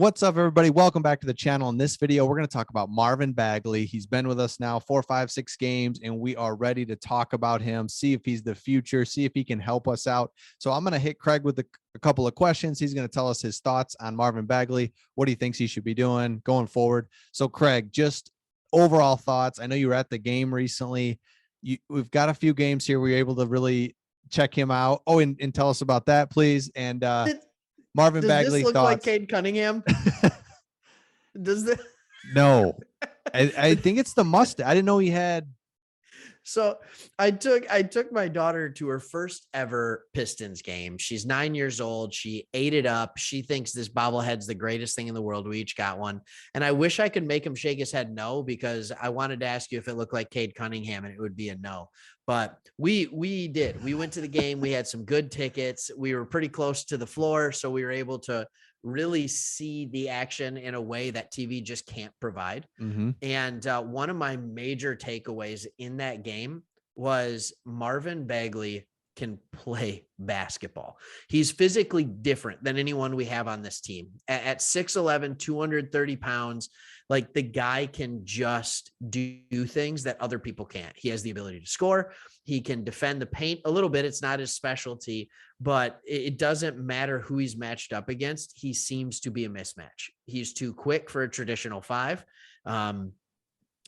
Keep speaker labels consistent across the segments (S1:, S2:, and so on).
S1: What's up, everybody? Welcome back to the channel. In this video, we're going to talk about Marvin Bagley. He's been with us now 4, 5, 6 games, and we are ready to talk about him, see if he's the future, see if he can help us out. So I'm going to hit Craig with a couple of questions. He's going to tell us his thoughts on Marvin Bagley, what he thinks he should be doing going forward. So Craig, just overall thoughts. I know you were at the game recently. We've got a few games here. We were able to really check him out. Oh, and tell us about that, please. And Marvin Bagley
S2: this look
S1: thoughts.
S2: like Cade Cunningham? Does this?
S1: No, I think it's the mustache. I didn't know he had.
S2: So I took my daughter to her first ever Pistons game. She's 9 years old. She ate it up. She thinks this bobblehead's the greatest thing in the world. We each got one. And I wish I could make him shake his head no, because I wanted to ask you if it looked like Cade Cunningham, and it would be a no. But we did. We went to the game. We had some good tickets. We were pretty close to the floor, so we were able to really see the action in a way that TV just can't provide.
S1: Mm-hmm.
S2: And one of my major takeaways in that game was Marvin Bagley can play basketball. He's physically different than anyone we have on this team. At 6'11", 230 pounds, like, the guy can just do things that other people can't. He has the ability to score. He can defend the paint a little bit. It's not his specialty, but it doesn't matter who he's matched up against. He seems to be a mismatch. He's too quick for a traditional 5.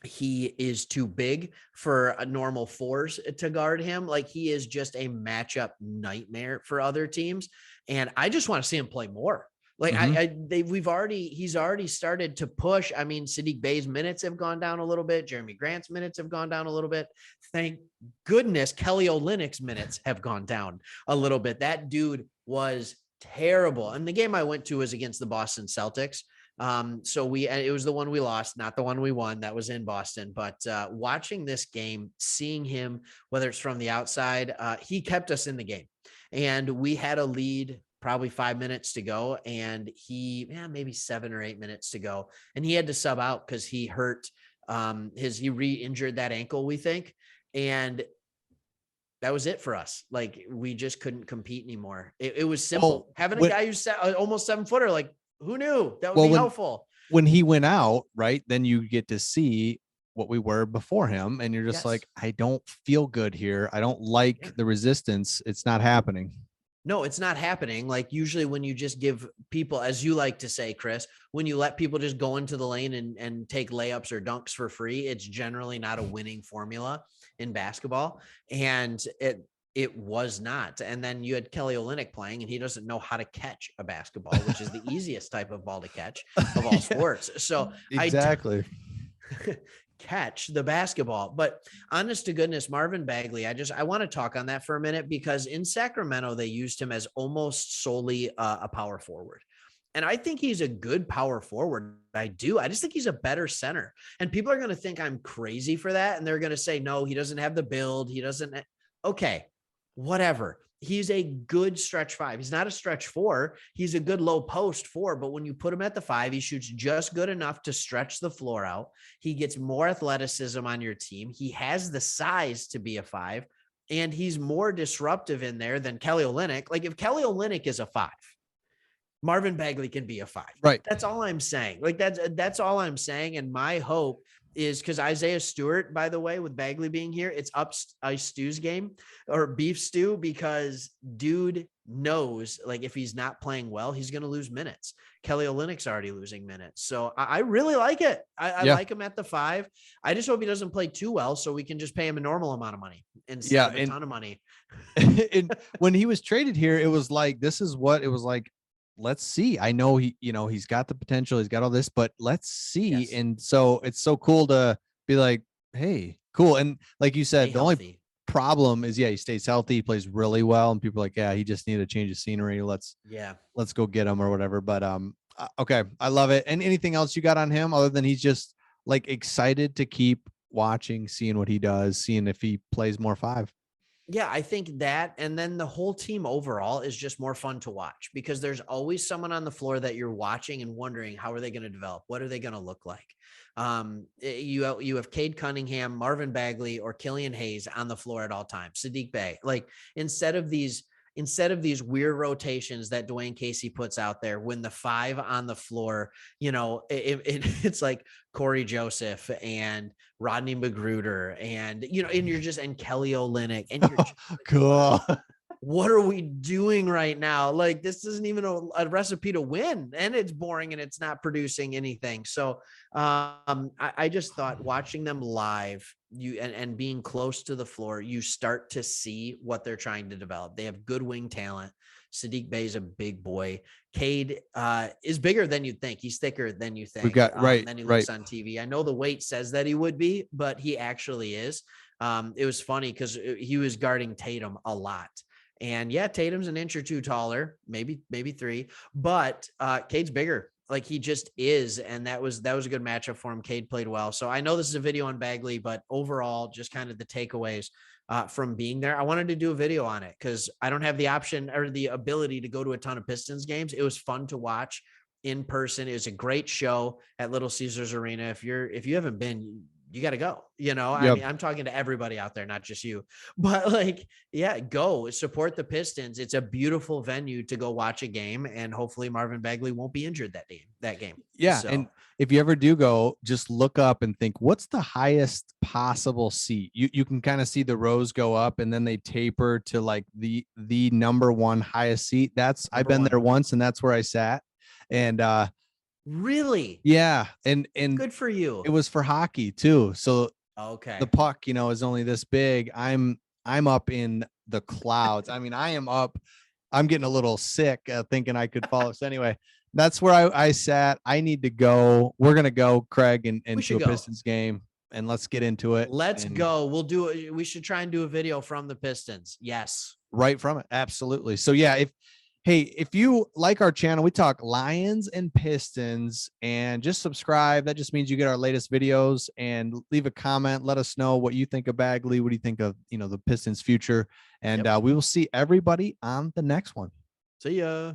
S2: He is too big for a normal 4s to guard him. Like, he is just a matchup nightmare for other teams. And I just want to see him play more. Like, he's already started to push. I mean, Saddiq Bey's minutes have gone down a little bit. Jeremy Grant's minutes have gone down a little bit. Thank goodness Kelly Olynyk's minutes have gone down a little bit. That dude was terrible. And the game I went to was against the Boston Celtics. So it was the one we lost, not the one we won. That was in Boston. But watching this game, seeing him, whether it's from the outside, he kept us in the game. And we had a lead probably 5 minutes to go, and maybe 7 or 8 minutes to go. And he had to sub out because he hurt he re-injured that ankle, we think. And that was it for us. Like, we just couldn't compete anymore. It was simple. Having a guy who's almost 7-footer, like, who knew that would be helpful?
S1: When he went out, right, then you get to see what we were before him, and you're just like, I don't feel good here. I don't like the resistance. It's not happening.
S2: No, it's not happening. Like, usually when you just give people, as you like to say, Chris, when you let people just go into the lane and take layups or dunks for free, it's generally not a winning formula in basketball. And it was not. And then you had Kelly Olynyk playing, and he doesn't know how to catch a basketball, which is the easiest type of ball to catch of all sports. So
S1: exactly.
S2: Catch the basketball. But honest to goodness, Marvin Bagley, I want to talk on that for a minute, because in Sacramento, they used him as almost solely a power forward. And I think he's a good power forward. I just think he's a better center. And people are going to think I'm crazy for that. And they're going to say, no, he doesn't have the build. He doesn't. Okay, whatever. He's a good stretch 5. He's not a stretch 4. He's a good low post 4. But when you put him at the 5, he shoots just good enough to stretch the floor out. He gets more athleticism on your team. He has the size to be a 5, and he's more disruptive in there than Kelly Olynyk. Like, if Kelly Olynyk is a 5, Marvin Bagley can be a 5.
S1: Right.
S2: That's all I'm saying. Like, that's all I'm saying. And my hope is, because Isaiah Stewart, by the way, with Bagley being here, it's up Ice Stew's game, or Beef Stew, because dude knows, like, if he's not playing well, he's going to lose minutes. Kelly Olynyk's already losing minutes. So I really like it. I like him at the 5. I just hope he doesn't play too well, so we can just pay him a normal amount of money instead of a ton of money.
S1: And when he was traded here, it was like, this is what it was like. Let's see. I know he's got the potential. He's got all this, but let's see. Yes. And so it's so cool to be like, hey, cool. And like you said, only problem is, he stays healthy. He plays really well. And people are like, yeah, he just needed to change the scenery. Let's go get him or whatever. But okay. I love it. And anything else you got on him other than he's just like excited to keep watching, seeing what he does, seeing if he plays more 5?
S2: Yeah, I think that, and then the whole team overall is just more fun to watch, because there's always someone on the floor that you're watching and wondering, how are they going to develop? What are they going to look like? You have Cade Cunningham, Marvin Bagley, or Killian Hayes on the floor at all times. Saddiq Bey, like, instead of these instead of these weird rotations that Dwayne Casey puts out there, when the 5 on the floor, it's like Corey Joseph and Rodney Magruder and, and you're just, and Kelly Olynyk, and you're just like,
S1: cool.
S2: what are we doing right now? Like, this isn't even a recipe to win, and it's boring and it's not producing anything. So I just thought watching them live, and being close to the floor, you start to see what they're trying to develop. They have good wing talent. Sadiq Bey is a big boy. Cade is bigger than you'd think. He's thicker than you think.
S1: We've got
S2: than he looks on TV. I know the weight says that he would be, but he actually is. It was funny because he was guarding Tatum a lot. And yeah, Tatum's an inch or two taller, maybe 3, but Cade's bigger. Like, he just is. And that was a good matchup for him. Cade played well. So I know this is a video on Bagley, but overall, just kind of the takeaways from being there. I wanted to do a video on it because I don't have the option or the ability to go to a ton of Pistons games. It was fun to watch in person. It was a great show at Little Caesars Arena. If you haven't been, you got to go, Yep. I mean, I'm talking to everybody out there, not just you, but like, yeah, go support the Pistons. It's a beautiful venue to go watch a game, and hopefully Marvin Bagley won't be injured that game.
S1: Yeah. So, and if you ever do go, just look up and think, what's the highest possible seat? You can kind of see the rows go up, and then they taper to like the number one highest seat. I've been there once, and that's where I sat. And,
S2: really?
S1: Yeah. And
S2: good for you.
S1: It was for hockey too. So
S2: okay,
S1: the puck, is only this big. I'm up in the clouds. I mean, I am up. I'm getting a little sick thinking I could follow us. Anyway, that's where I sat. I need to go. We're going to go, Craig, and to a Pistons game, and let's get into it.
S2: Let's go. We'll do it. We should try and do a video from the Pistons. Yes.
S1: Right from it. Absolutely. So yeah, if you like our channel, we talk Lions and Pistons, and just subscribe. That just means you get our latest videos, and leave a comment. Let us know what you think of Bagley. What do you think of, the Pistons future? And we will see everybody on the next one.
S2: See ya.